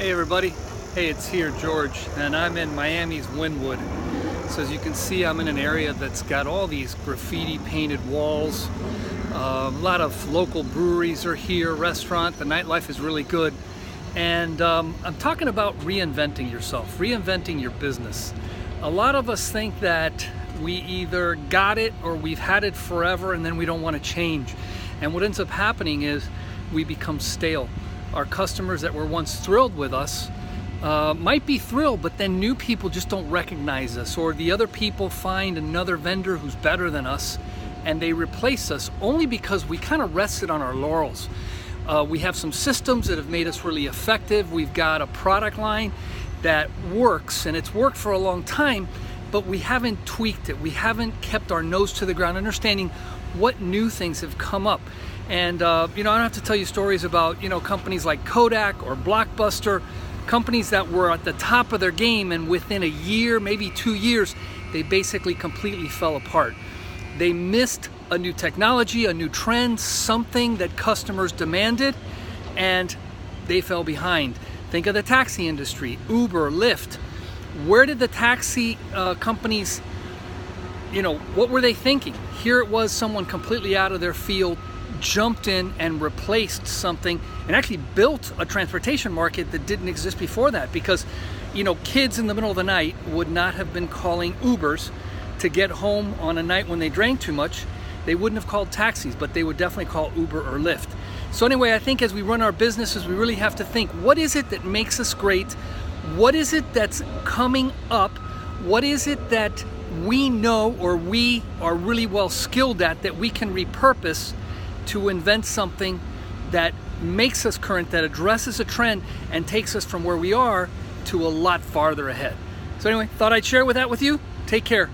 Hey everybody, hey, it's here George, and I'm in Miami's Wynwood. So as you can see, I'm in an area that's got all these graffiti painted walls. A lot of local breweries are here, restaurant, the nightlife is really good. And I'm talking about reinventing yourself, reinventing your business. A lot of us think that we either got it or we've had it forever and then we don't want to change. And what ends up happening is we become stale. Our customers that were once thrilled with us might be thrilled, but then new people just don't recognize us, or the other people find another vendor who's better than us and they replace us only because we kind of rested on our laurels. We have some systems that have made us really effective. We've got a product line that works, and it's worked for a long time, but we haven't tweaked it. We haven't kept our nose to the ground, understanding what new things have come up. And I don't have to tell you stories about companies like Kodak or Blockbuster, companies that were at the top of their game, and within a year, maybe 2 years, they basically completely fell apart. They missed a new technology, a new trend, something that customers demanded, and they fell behind. Think of the taxi industry, Uber, Lyft. Where did the taxi companies, what were they thinking? Here it was, someone completely out of their field jumped in and replaced something and actually built a transportation market that didn't exist before that, because kids in the middle of the night would not have been calling Ubers to get home on a night when they drank too much. They wouldn't have called taxis, but they would definitely call Uber or Lyft. So anyway, I think as we run our businesses, we really have to think, what is it that makes us great? What is it that's coming up? What is it that we know or we are really well skilled at that we can repurpose to invent something that makes us current, that addresses a trend and takes us from where we are to a lot farther ahead. So anyway, thought I'd share that with you. Take care.